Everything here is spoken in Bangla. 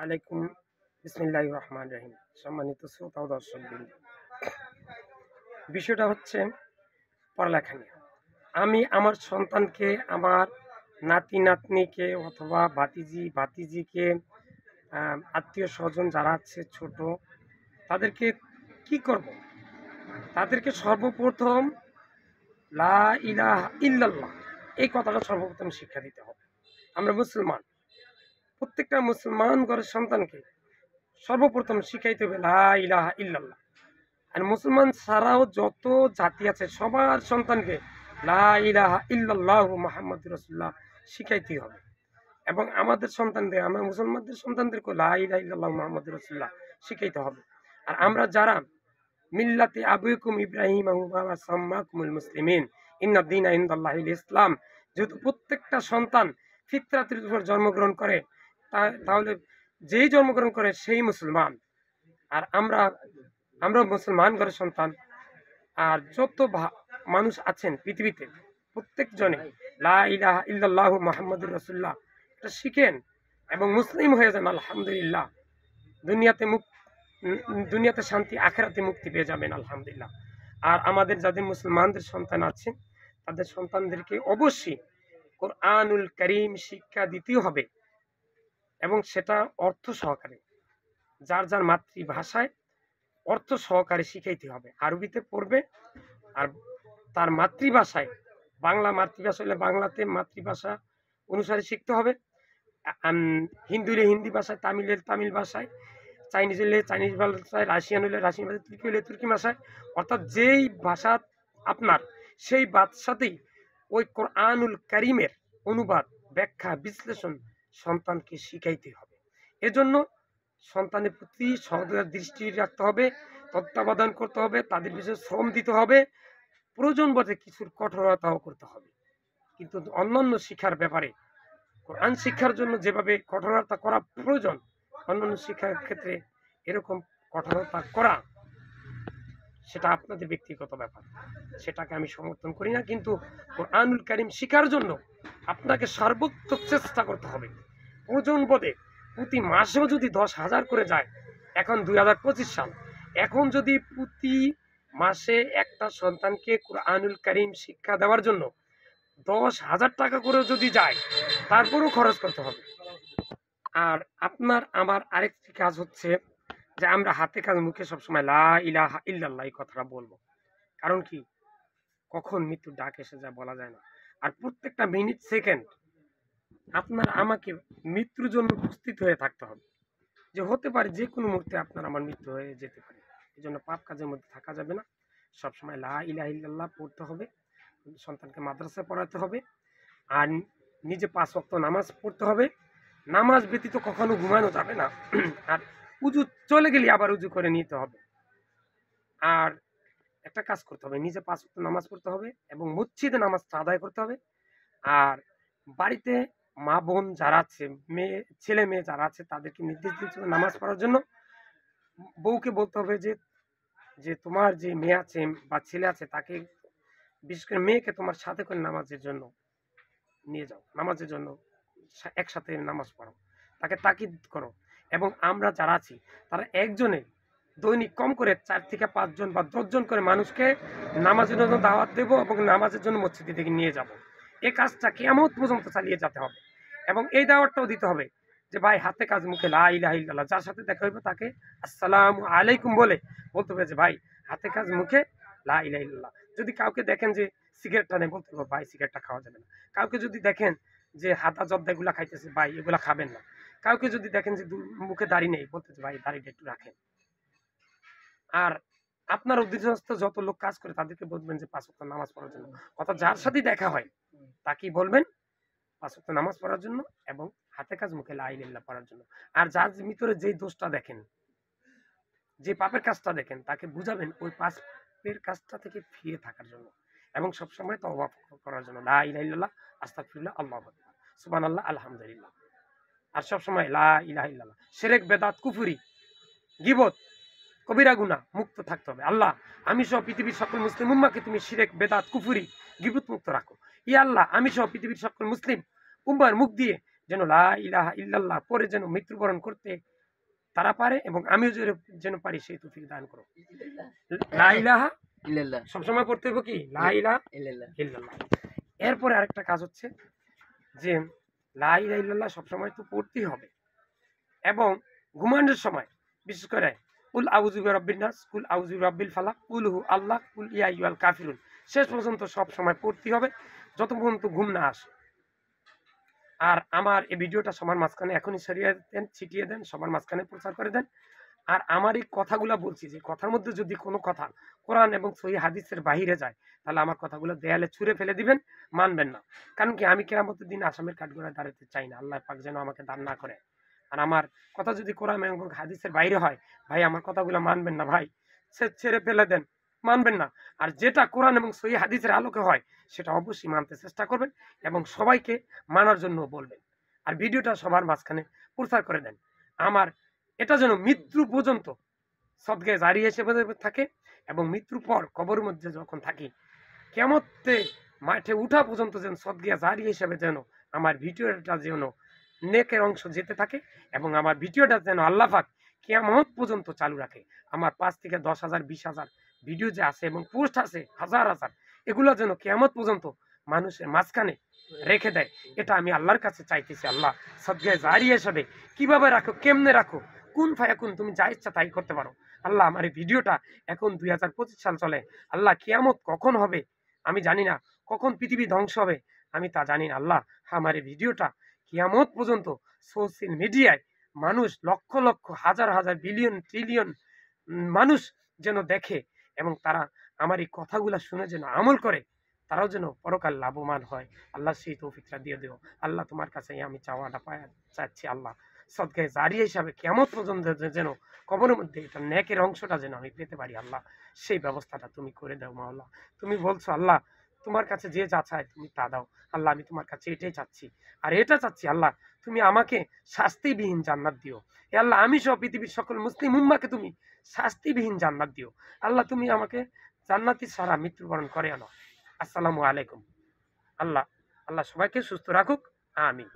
আলাইকুম বিসমিল্লাহির রহমানির রহিম। সম্মানিত শ্রোতা ও দর্শকবৃন্দ, বিষয়টা হচ্ছে পড়ালেখা নিয়ে। আমি আমার সন্তানকে, আমার নাতি নাতনিকে অথবা ভাতিজিকে, আত্মীয় স্বজন যারা আছে ছোট, তাদেরকে কি করব? তাদেরকে সর্বপ্রথম লা ইলাহা ইল্লাল্লাহ এই কথাটা সর্বপ্রথম শিক্ষা দিতে হবে। আমরা মুসলমান, প্রত্যেকটা মুসলমান ঘরের সন্তানকে সর্বপ্রথম শিখাইতে হবে লা ইলাহা ইল্লাল্লাহ। আর মুসলমান ছাড়াও যত জাতি আছে সবার সন্তানকে লা ইলাহা ইল্লাল্লাহু মুহাম্মাদুর রাসূলুল্লাহ শিখাইতে হবে। এবং আমাদের সন্তানদের, আমরা মুসলমানদের সন্তানদেরকে লা ইলাহা ইল্লাল্লাহু মুহাম্মাদুর রাসূলুল্লাহ শিখাইতে হবে। আর আমরা যারা মিল্লাতে আবুকুম ইব্রাহিম ওয়া সাম্মাকুমুল মুসলিমিন ইন্নাদ দীনা ইনদাল্লাহিল ইসলাম, যেহেতু প্রত্যেকটা সন্তান ফিতরাতের উপর জন্মগ্রহণ করে, তাহলে যেই জন্মগ্রহণ করে সেই মুসলমান। আর আমরা মুসলমান ঘরের সন্তান। আর যত মানুষ আছেন পৃথিবীতে প্রত্যেকজনে লা ইলাহা ইল্লাল্লাহু মুহাম্মাদুর রাসূলুল্লাহ এটা শিখেন এবং মুসলিম হয়ে যান। আলহামদুলিল্লাহ, দুনিয়াতে দুনিয়াতে শান্তি, আখেরাতে মুক্তি পেয়ে যাবেন আলহামদুলিল্লাহ। আর আমাদের যাদের মুসলমানদের সন্তান আছেন তাদের সন্তানদেরকে অবশ্যই কোরআনুল কারীম শিক্ষা দিতে হবে, এবং সেটা অর্থ সহকারে, যার যার মাতৃভাষায় অর্থ সহকারে শিখাইতে হবে। আরবিতে পড়বে, আর তার মাতৃভাষায়, বাংলা মাতৃভাষা হলে বাংলাতে মাতৃভাষা অনুসারে শিখতে হবে, হিন্দু হলে হিন্দি ভাষায়, তামিল হলে তামিল ভাষায়, চাইনিজ হলে চাইনিজ ভাষায়, রাশিয়ান হলে রাশিয়ান ভাষায়, তুর্কি হলে তুর্কি ভাষায়। অর্থাৎ যেই ভাষা আপনার, সেই ভাষাতেই ওই কোরআনুল কারীমের অনুবাদ, ব্যাখ্যা, বিশ্লেষণ সন্তানকে শিখাইতে হবে। এজন্য সন্তানের প্রতি সহৃদয় দৃষ্টি রাখতে হবে, তত্ত্বাবধান করতে হবে, তাদের বিষয়ে শ্রম দিতে হবে, প্রয়োজন বোধে কিছুর কঠোরতাও করতে হবে। কিন্তু অন্যান্য শিক্ষার ব্যাপারে, কোরআন শিক্ষার জন্য যেভাবে কঠোরতা করা প্রয়োজন, অন্যান্য শিক্ষার ক্ষেত্রে এরকম কঠোরতা করা সেটা আপনাদের ব্যক্তিগত ব্যাপার, সেটাকে আমি সমর্থন করি না। কিন্তু কোরআনুল কারীম শিখার জন্য আপনাকে সর্বোত্তম চেষ্টা করতে হবে। প্রয়োজন বোধে প্রতি মাসেও যদি 10,000 করে যায়, এখন 2025 সাল, এখন যদি প্রতি মাসে একটা সন্তানকে কোরআনুল কারীম শিক্ষা দেওয়ার জন্য 10,000 টাকা করে যদি যায়, তারপরেও খরচ করতে হবে। আর আপনার আমার আরেকটি কাজ হচ্ছে যে আমরা হাতে কাজ মুখে সবসময় লা ইলাহা ইল্লাল্লাহ এই কথাটা বলবো। কারণ কি, কখন মৃত্যুর ডাক এসে যায় বলা যায় না। আর প্রত্যেকটা মিনিট সেকেন্ড আপনার আমাকে মৃত্যুর জন্য প্রস্তুত হয়ে থাকতে হবে, যে হতে পারে যে কোনো মুহূর্তে আপনার আমার মৃত্যু হয়ে যেতে পারে। এই জন্য পাপ কাজের মধ্যে থাকা যাবে না, সবসময় লা ইলাহা ইল্লাল্লাহ পড়তে হবে, সন্তানকে মাদ্রাসায় পড়াতে হবে, আর নিজে 5 ওয়াক্ত নামাজ পড়তে হবে। নামাজ ব্যতীত কখনো ঘুমানো যাবে না। আর উজু চলে গেলে আবার উজু করে নিতে হবে। আর একটা কাজ করতে হবে, নিজে 5 ওয়াক্ত নামাজ পড়তে হবে এবং মসজিদে নামাজটা আদায় করতে হবে। আর বাড়িতে মা বোন যারা আছে, ছেলে মেয়ে যারা আছে, তাদেরকে নির্দেশ দিতে হবে নামাজ পড়ার জন্য। বউকে বলতে হবে যে যে তোমার যে মেয়ে আছে বা ছেলে আছে, তাকে, বিশেষ করে মেয়েকে, তোমার সাথে করে নামাজের জন্য নিয়ে যাও, নামাজের জন্য একসাথে নামাজ পড়ো, তাকে তাকিদ করো। এবং আমরা যারা আছি তারা একজনে দৈনিক কম করে 4 থেকে 5 জন বা 10 জন করে মানুষকে নামাজের জন্য দাওয়াত দেব এবং নামাজের জন্য মসজিদে থেকে নিয়ে যাব। এই কাজটা কিয়ামত পর্যন্ত চালিয়ে যেতে হবে। এবং এই দাওয়াতটাও দিতে হবে যে ভাই, হাতে কাজ মুখে লা ইলাহা ইল্লাল্লাহ, যার সাথে দেখা হইবে তাকে আসসালামু আলাইকুম বলে বলতে হবে যে ভাই, হাতে কাজ মুখে লা ইলাহা ইল্লাল্লাহ। যদি কাউকে দেখেন যে সিগারেট টানে, বলতে হবে ভাই সিগারেটটা খাওয়া যাবে না। কাউকে যদি দেখেন যে হাতা জর্দা এগুলা খাইতেছে, ভাই এগুলা খাবেন না। কাউকে যদি দেখেন যে মুখে দাড়ি নেই, বলতে ভাই দাড়িটা একটু রাখেন। আর আপনার অধীনস্থ যত লোক কাজ করে তাদেরকে বলবেন যে 5 ওয়াক্ত নামাজ পড়ার জন্য। অর্থাৎ যার সাথে দেখা হয় তাকেই বলবেন 5 ওয়াক্ত নামাজ পড়ার জন্য এবং হাতে কাজ মুখে লা ইলাহা ইল্লাল্লাহ পড়ার জন্য। আর যার ভিতরে যেই দোষটা দেখেন, যে পাপের কাজটা দেখেন, তাকে বুঝাবেন ওই পাপের কাজটা থেকে ফিরে থাকার জন্য এবং সবসময় তওবা করার জন্য। লা ইলাহা ইল্লাল্লাহ, আস্তাগফিরুল্লাহ, আল্লাহু আকবার, সুবহানাল্লাহ, আলহামদুলিল্লাহ। আর সবসময় লা ইলাহা ইল্লাল্লাহ, শিরক, বেদাত, কুফরি, গীবত, কবিরা গুনাহ মুক্ত থাকতে হবে। আল্লাহ, আমি সহ পৃথিবীর সকল মুসলিম উম্মাহকে তুমি শিরক, বেদাত, কুফরি, গীবত মুক্ত রাখো। ইয়া আল্লাহ, আমি সহ পৃথিবীর সকল মুসলিম উম্মাহর মুখ দিয়ে যেন লা ইলাহা ইল্লাল্লাহ পরে যেন মৃত্যুবরণ করতে তারা পারে, এবং আমিও যেন পারি সেই তৌফিক দান করো। লা ইলাহা ইল্লাল্লাহ সবসময় পড়তে হবে কি, লা ইলাহা ইল্লাল্লাহ। এরপরে আরেকটা কাজ হচ্ছে যে লা ইলাহা ইল্লাল্লাহ সবসময় তো পড়তেই হবে, এবং ঘুমানোর সময় বিশেষ করে কুল আউযু বিরাব্বিন নাস, কুল আউযু বিরাব্বিল ফালাক, কুল হু আল্লাহ, কুল ইয়া আইয়ুহাল কাফিরুন শেষ পর্যন্ত সব সময় পড়তেই হবে যত পর্যন্ত ঘুম না আসে। আর আমার এই ভিডিওটা সবার মাঝখানে এখনই ছিটিয়ে দেন, সবার মাঝখানে প্রচার করে দেন। আর আমার এই কথাগুলা বলছি, যে কথার মধ্যে যদি কোনো কথা কোরআন এবং সহিহ হাদিসের বাহিরে যায়, তাহলে আমার কথাগুলো দেয়ালে ছুঁড়ে ফেলে দিবেন, মানবেন না। কারণ কি, আমি কিয়ামতের দিন আসামের কাঠগড়ায় দাঁড়াতে চাই না, আল্লাহ পাক যেন আমাকে দান না করে। আর আমার কথা যদি কোরআন এবং হাদিসের বাইরে হয়, ভাই আমার কথাগুলো মানবেন না, ভাই ছেড়ে ফেলে দেন, মানবেন না। আর যেটা কোরআন এবং সহিহ হাদিসের আলোকে হয়, সেটা অবশ্যই মানতে চেষ্টা করবেন, এবং সবাইকে মানার জন্য বলবেন। আর ভিডিওটা সবার মাঝখানে প্রচার করে দেন। আমার এটা যেন মৃত্যু পর্যন্ত সদগায়ে জারি হিসেবে থাকে, এবং মৃত্যুর পর কবরের মধ্যে যখন থাকি, কিয়ামতে মাঠে উঠা পর্যন্ত যেন সদগায়ে জারি হিসেবে যেন আমার ভিডিওটা যেন নেকের অংশ যেতে থাকে, এবং আমার ভিডিওটা যেন আল্লাহ পাক কিয়ামত পর্যন্ত চালু রাখে। আমার 5 থেকে 10,000 20,000 ভিডিও যে আছে এবং পোস্ট আছে হাজার হাজার, এগুলো যেন কিয়ামত পর্যন্ত মানুষের মাঝখানে রেখে দেয়। এটা আমি আল্লাহর কাছে চাইতেছি, আল্লাহ সদগায়ে জারি হিসেবে কিভাবে রাখো, কেমনে রাখো, কোন ফায়াকুন তুমি যা ইচ্ছা তাই করতে পারো। আল্লাহ আমার এই ভিডিওটা এখন 2025 সাল চলে, আল্লাহ কিয়ামত কখন হবে আমি জানি না, কখন পৃথিবী ধ্বংস হবে আমি তা জানি না। আল্লাহ আমার এই ভিডিওটা কিয়ামত পর্যন্ত সোশ্যাল মিডিয়ায় মানুষ লক্ষ লক্ষ হাজার হাজার বিলিয়ন ট্রিলিয়ন মানুষ যেন দেখে, এবং তারা আমার এই কথাগুলো শুনে যেন আমল করে, তারাও যেন পরকাল লাভবান হয়। আল্লাহ সেই তৌফিকটা দিয়ে দিও। আল্লাহ তোমার কাছে আমি চাওয়াটা চাচ্ছি, আল্লাহ সদগায়ে জারিয়া হিসাবে কিয়ামত পর্যন্ত যেন কবরের মধ্যে এটা নেকের অংশটা যেন আমি পেতে পারি, আল্লাহ সেই ব্যবস্থাটা তুমি করে দাও মাওলা। তুমি বলছো আল্লাহ তোমার কাছে যে যা চায় তুমি তা দাও, আল্লাহ আমি তোমার কাছে এটাই চাচ্ছি। আর এটা চাচ্ছি আল্লাহ তুমি আমাকে শাস্তিবিহীন জান্নাত দিও। এ আল্লাহ আমি সহ পৃথিবীর সকল মুসলিম উম্মাহকে তুমি শাস্তিবিহীন জান্নাত দিও। আল্লাহ তুমি আমাকে জান্নাতি ছাড়া মৃত্যুবরণ করে আনো। আসসালামু আলাইকুম। আল্লাহ আল্লাহ সবাইকে সুস্থ রাখুক, আমিন।